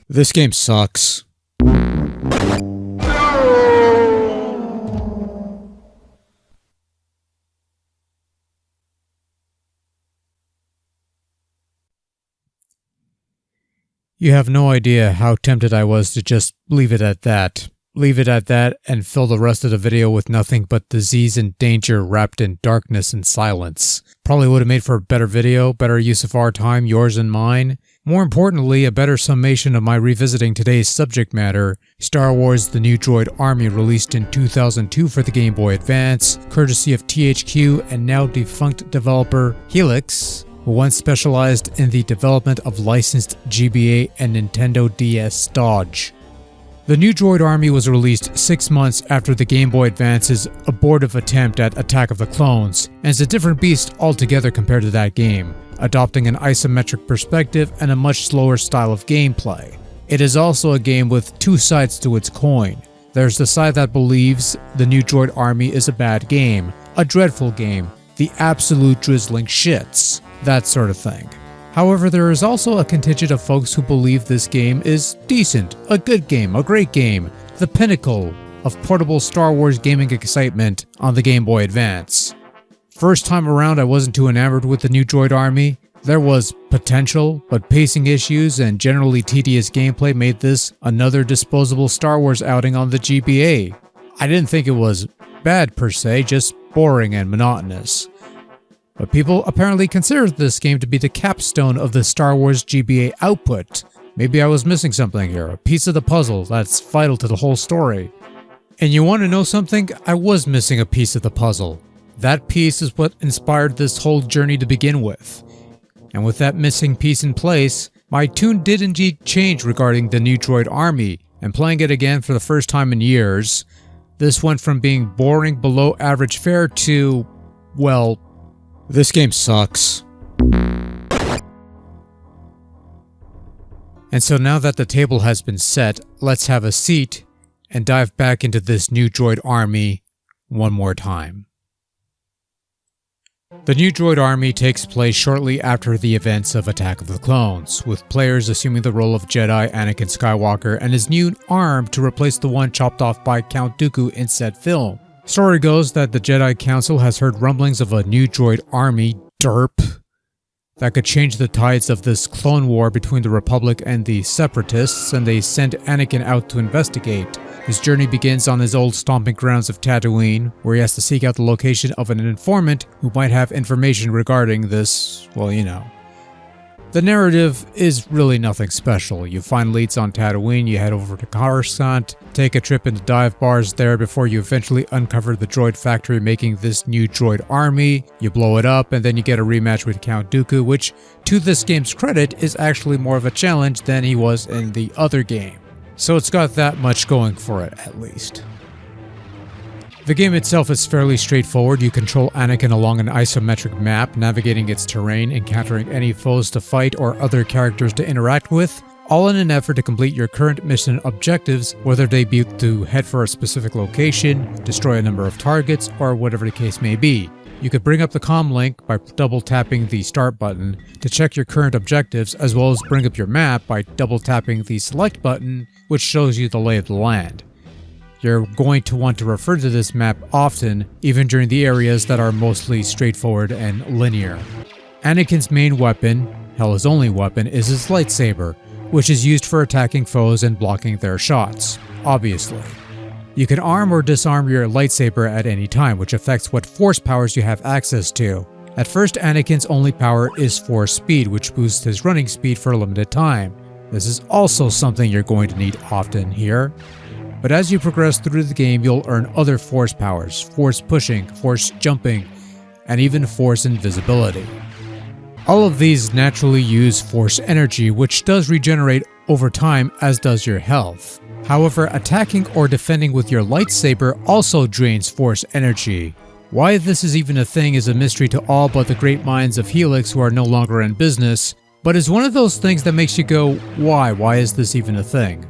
This game sucks. You have no idea how tempted I was to just leave it at that. And fill the rest of the video with nothing but disease and danger wrapped in darkness and silence. Probably would have made for a better video, better use of our time, yours and mine. More importantly, a better summation of my revisiting today's subject matter, Star Wars: The New Droid Army, released in 2002 for the Game Boy Advance, courtesy of THQ and now defunct developer Helix, who once specialized in the development of licensed GBA and Nintendo DS dodge. The New Droid Army was released 6 months after the Game Boy Advance's abortive attempt at Attack of the Clones, and is a different beast altogether compared to that game, adopting an isometric perspective and a much slower style of gameplay. It is also a game with two sides to its coin. There's the side that believes the New Droid Army is a bad game, a dreadful game, the absolute drizzling shits, that sort of thing. However, there is also a contingent of folks who believe this game is decent, a good game, a great game, the pinnacle of portable Star Wars gaming excitement on the Game Boy Advance. First time around, I wasn't too enamored with the New Droid Army. There was potential, but pacing issues and generally tedious gameplay made this another disposable Star Wars outing on the GBA. I didn't think it was bad per se, just boring and monotonous. But people apparently considered this game to be the capstone of the Star Wars GBA output. Maybe I was missing something here, a piece of the puzzle that's vital to the whole story. And you want to know something? I was missing a piece of the puzzle. That piece is what inspired this whole journey to begin with. And with that missing piece in place, my tune did indeed change regarding the New Droid Army, and playing it again for the first time in years, this went from being boring below average fare to, well, this game sucks. And so now that the table has been set, let's have a seat and dive back into this New Droid Army one more time. The New Droid Army takes place shortly after the events of Attack of the Clones, with players assuming the role of Jedi Anakin Skywalker and his new arm to replace the one chopped off by Count Dooku in said film. Story goes that the Jedi Council has heard rumblings of a new droid army, derp, that could change the tides of this clone war between the Republic and the Separatists, and they send Anakin out to investigate. His journey begins on his old stomping grounds of Tatooine, where he has to seek out the location of an informant who might have information regarding this, well, you know. The narrative is really nothing special. You find leads on Tatooine, you head over to Coruscant, take a trip into dive bars there before you eventually uncover the droid factory making this new droid army, you blow it up, and then you get a rematch with Count Dooku, which, to this game's credit, is actually more of a challenge than he was in the other game. So it's got that much going for it, at least. The game itself is fairly straightforward. You control Anakin along an isometric map, navigating its terrain, encountering any foes to fight or other characters to interact with, all in an effort to complete your current mission objectives, whether they be to head for a specific location, destroy a number of targets, or whatever the case may be. You could bring up the comm link by double tapping the start button to check your current objectives, as well as bring up your map by double tapping the select button, which shows you the lay of the land. You're going to want to refer to this map often, even during the areas that are mostly straightforward and linear. Anakin's main weapon, hell his only weapon, is his lightsaber, which is used for attacking foes and blocking their shots, obviously. You can arm or disarm your lightsaber at any time, which affects what force powers you have access to. At first, Anakin's only power is force speed, which boosts his running speed for a limited time. This is also something you're going to need often here. But as you progress through the game, you'll earn other force powers, force pushing, force jumping, and even force invisibility. All of these naturally use force energy, which does regenerate over time, as does your health. However, attacking or defending with your lightsaber also drains force energy. Why this is even a thing is a mystery to all but the great minds of Helix, who are no longer in business, but is one of those things that makes you go, why? Why is this even a thing?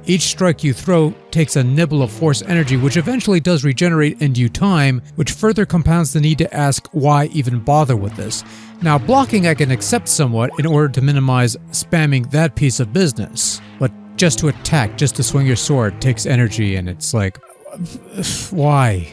Each strike you throw takes a nibble of force energy, which eventually does regenerate in due time, which further compounds the need to ask why even bother with this. Now, blocking I can accept somewhat in order to minimize spamming that piece of business, but just to attack, just to swing your sword takes energy, and it's like, why?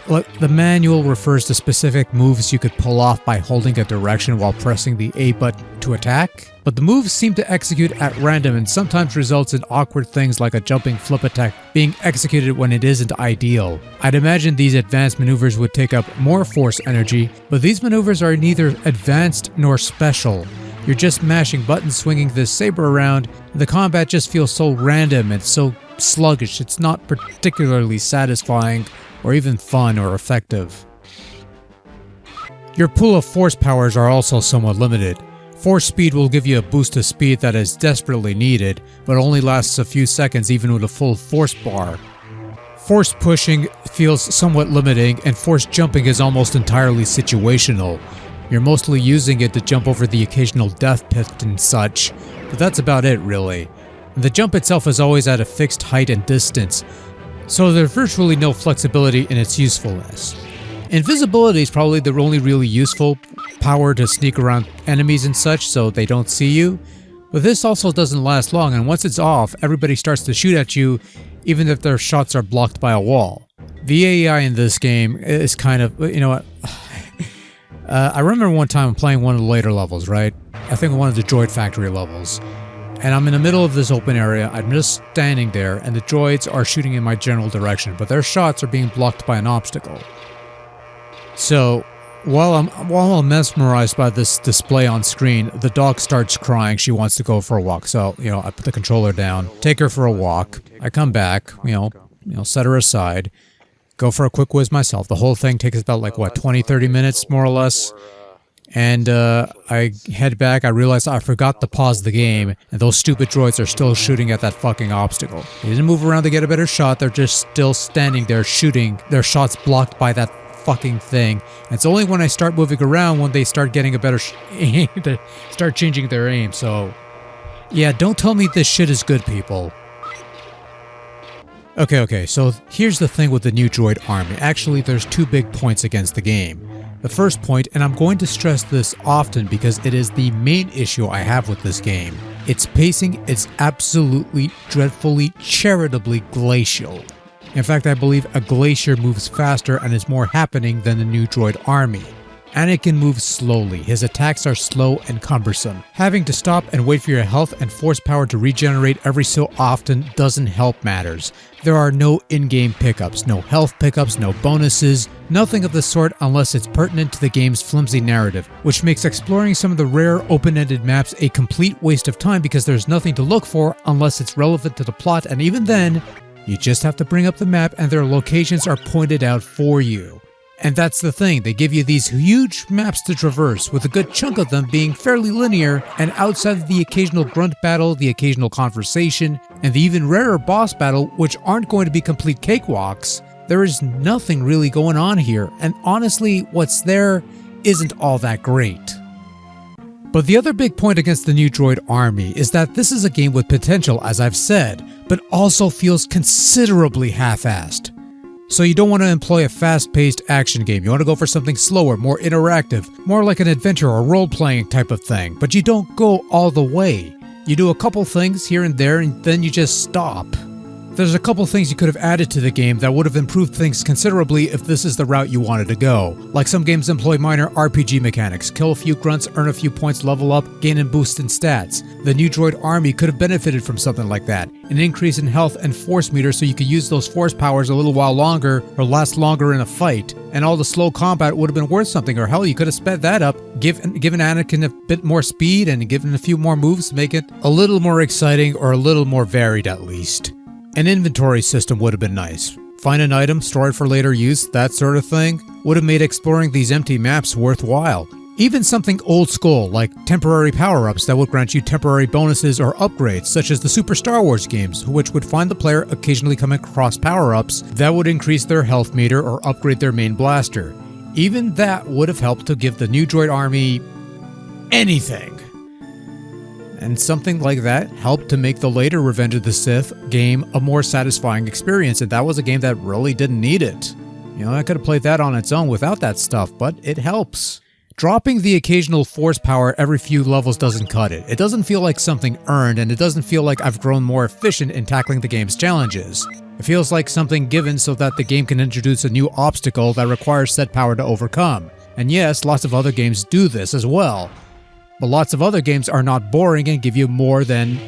Look, the manual refers to specific moves you could pull off by holding a direction while pressing the A button to attack, but the moves seem to execute at random and sometimes results in awkward things like a jumping flip attack being executed when it isn't ideal. I'd imagine these advanced maneuvers would take up more force energy, but these maneuvers are neither advanced nor special. You're just mashing buttons, swinging this saber around, and the combat just feels so random and so sluggish. It's not particularly satisfying or even fun or effective. Your pool of force powers are also somewhat limited. Force speed will give you a boost of speed that is desperately needed, but only lasts a few seconds even with a full force bar. Force pushing feels somewhat limiting, and force jumping is almost entirely situational. You're mostly using it to jump over the occasional death pit and such, but that's about it really. And the jump itself is always at a fixed height and distance, so there's virtually no flexibility in its usefulness. Invisibility is probably the only really useful power to sneak around enemies and such so they don't see you, but this also doesn't last long, and once it's off, everybody starts to shoot at you even if their shots are blocked by a wall. The AI in this game is kind of, you know what, I remember one time playing one of the later levels, right? I think one of the Droid Factory levels. And I'm in the middle of this open area, I'm just standing there, and the droids are shooting in my general direction, but their shots are being blocked by an obstacle. So, while I'm mesmerized by this display on screen, the dog starts crying. She wants to go for a walk. So, I put the controller down, take her for a walk. I come back, set her aside, go for a quick whiz myself. The whole thing takes about like, 20-30 minutes, more or less. And I head back, I realize I forgot to pause the game, and those stupid droids are still shooting at that fucking obstacle. They didn't move around to get a better shot, they're just still standing there shooting, their shots blocked by that fucking thing. And it's only when I start moving around when they start getting a better aim, they start changing their aim, so... Yeah, don't tell me this shit is good, people. Okay, so here's the thing with the new Droid Army. Actually, there's two big points against the game. The first point, and I'm going to stress this often because it is the main issue I have with this game, its pacing is absolutely, dreadfully, charitably glacial. In fact, I believe a glacier moves faster and is more happening than the new Droid Army. Anakin moves slowly, his attacks are slow and cumbersome. Having to stop and wait for your health and force power to regenerate every so often doesn't help matters. There are no in-game pickups, no health pickups, no bonuses, nothing of the sort unless it's pertinent to the game's flimsy narrative, which makes exploring some of the rare open-ended maps a complete waste of time because there's nothing to look for unless it's relevant to the plot, and even then, you just have to bring up the map and their locations are pointed out for you. And that's the thing, they give you these huge maps to traverse, with a good chunk of them being fairly linear, and outside of the occasional grunt battle, the occasional conversation, and the even rarer boss battle, which aren't going to be complete cakewalks, there is nothing really going on here, and honestly, what's there isn't all that great. But the other big point against the new Droid Army is that this is a game with potential, as I've said, but also feels considerably half-assed. So you don't want to employ a fast-paced action game, you want to go for something slower, more interactive, more like an adventure or role-playing type of thing, but you don't go all the way. You do a couple things here and there and then you just stop. There's a couple things you could have added to the game that would have improved things considerably if this is the route you wanted to go. Like some games employ minor RPG mechanics, kill a few grunts, earn a few points, level up, gain and boost in stats. The new Droid Army could have benefited from something like that. An increase in health and force meter so you could use those force powers a little while longer or last longer in a fight. And all the slow combat would have been worth something, or hell, you could have sped that up, given Anakin a bit more speed and given a few more moves to make it a little more exciting or a little more varied at least. An inventory system would have been nice. Find an item, store it for later use, that sort of thing, would have made exploring these empty maps worthwhile. Even something old school, like temporary power-ups that would grant you temporary bonuses or upgrades, such as the Super Star Wars games, which would find the player occasionally coming across power-ups that would increase their health meter or upgrade their main blaster. Even that would have helped to give the new Droid Army anything. And something like that helped to make the later Revenge of the Sith game a more satisfying experience, and that was a game that really didn't need it. I could have played that on its own without that stuff, but it helps. Dropping the occasional force power every few levels doesn't cut it. It doesn't feel like something earned, and it doesn't feel like I've grown more efficient in tackling the game's challenges. It feels like something given so that the game can introduce a new obstacle that requires said power to overcome. And yes, lots of other games do this as well. But lots of other games are not boring and give you more than...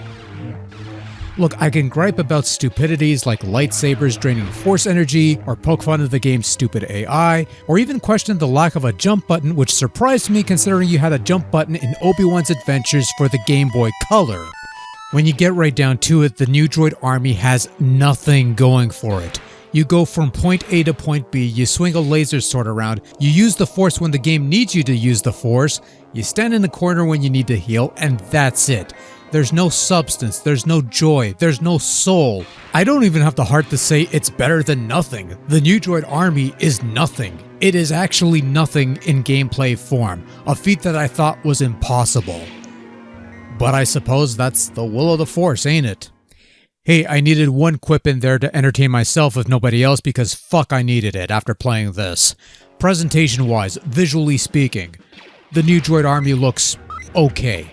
Look, I can gripe about stupidities like lightsabers draining force energy, or poke fun at the game's stupid AI, or even question the lack of a jump button, which surprised me considering you had a jump button in Obi-Wan's Adventures for the Game Boy Color. When you get right down to it, the new Droid Army has nothing going for it. You go from point A to point B, you swing a laser sword around, you use the force when the game needs you to use the force, you stand in the corner when you need to heal, and that's it. There's no substance, there's no joy, there's no soul. I don't even have the heart to say it's better than nothing. The new Droid Army is nothing. It is actually nothing in gameplay form, a feat that I thought was impossible. But I suppose that's the will of the Force, ain't it? Hey, I needed one quip in there to entertain myself if nobody else, because fuck I needed it after playing this. Presentation-wise, visually speaking, the new Droid Army looks okay.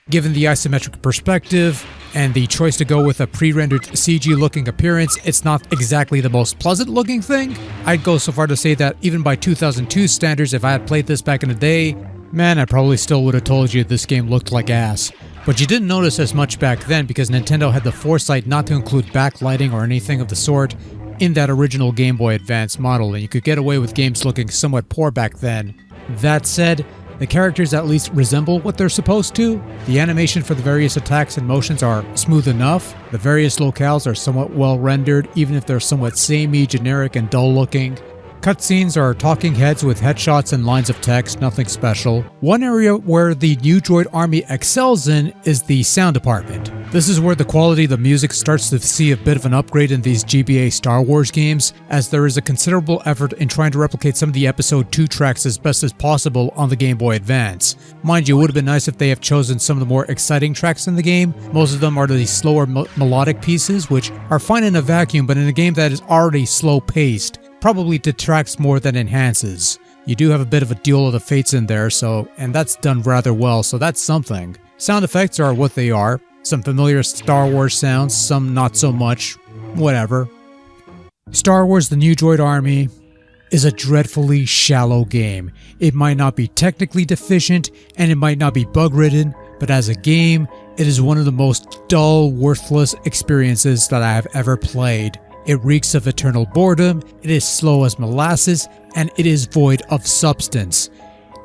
Given the isometric perspective and the choice to go with a pre-rendered CG-looking appearance, it's not exactly the most pleasant-looking thing. I'd go so far to say that even by 2002 standards, if I had played this back in the day, man, I probably still would have told you this game looked like ass. But you didn't notice as much back then because Nintendo had the foresight not to include backlighting or anything of the sort in that original Game Boy Advance model, and you could get away with games looking somewhat poor back then. That said, the characters at least resemble what they're supposed to. The animation for the various attacks and motions are smooth enough. The various locales are somewhat well rendered, even if they're somewhat samey, generic, and dull looking. Cutscenes are talking heads with headshots and lines of text, nothing special. One area where the new Droid Army excels in is the sound department. This is where the quality of the music starts to see a bit of an upgrade in these GBA Star Wars games, as there is a considerable effort in trying to replicate some of the Episode 2 tracks as best as possible on the Game Boy Advance. Mind you, it would have been nice if they have chosen some of the more exciting tracks in the game. Most of them are the slower melodic pieces, which are fine in a vacuum, but in a game that is already slow-paced, probably detracts more than enhances. You do have a bit of a Duel of the Fates in there, and that's done rather well, so that's something. Sound effects are what they are. Some familiar Star Wars sounds, some not so much. Whatever. Star Wars: The New Droid Army is a dreadfully shallow game. It might not be technically deficient, and it might not be bug-ridden, but as a game, it is one of the most dull, worthless experiences that I have ever played. It reeks of eternal boredom, it is slow as molasses, and it is void of substance.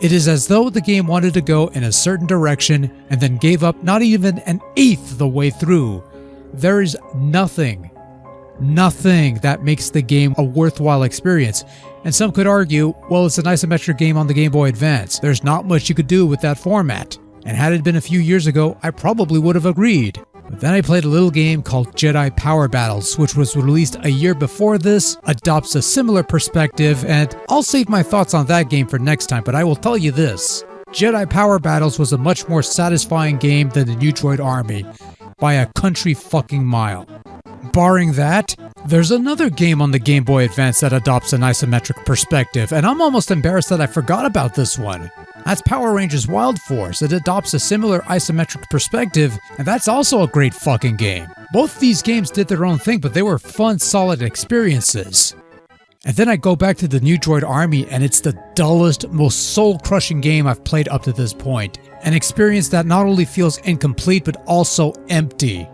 It is as though the game wanted to go in a certain direction and then gave up not even an eighth of the way through. There is nothing that makes the game a worthwhile experience. And some could argue, well, it's an isometric game on the Game Boy Advance. There's not much you could do with that format. And had it been a few years ago, I probably would have agreed. But then I played a little game called Jedi Power Battles, which was released a year before this, adopts a similar perspective, and I'll save my thoughts on that game for next time, but I will tell you this. Jedi Power Battles was a much more satisfying game than the new Droid Army, by a country fucking mile. Barring that, there's another game on the Game Boy Advance that adopts an isometric perspective, and I'm almost embarrassed that I forgot about this one. That's Power Rangers Wild Force. It adopts a similar isometric perspective, and that's also a great fucking game. Both these games did their own thing, but they were fun, solid experiences. And then I go back to the new Droid Army, and it's the dullest, most soul-crushing game I've played up to this point. An experience that not only feels incomplete, but also empty.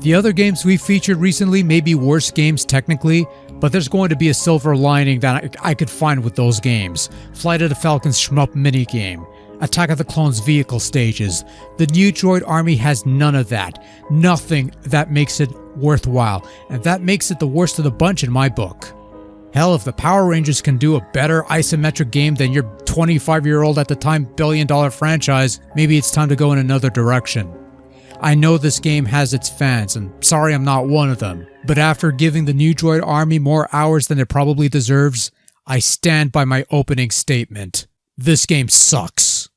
The other games we featured recently may be worse games technically, but there's going to be a silver lining that I could find with those games. Flight of the Falcons shmup minigame, Attack of the Clones vehicle stages. The new Droid Army has none of that. Nothing that makes it worthwhile, and that makes it the worst of the bunch in my book. Hell, if the Power Rangers can do a better isometric game than your 25-year-old at the time billion-dollar franchise, maybe it's time to go in another direction. I know this game has its fans, and sorry I'm not one of them, but after giving the new Droid Army more hours than it probably deserves, I stand by my opening statement. This game sucks.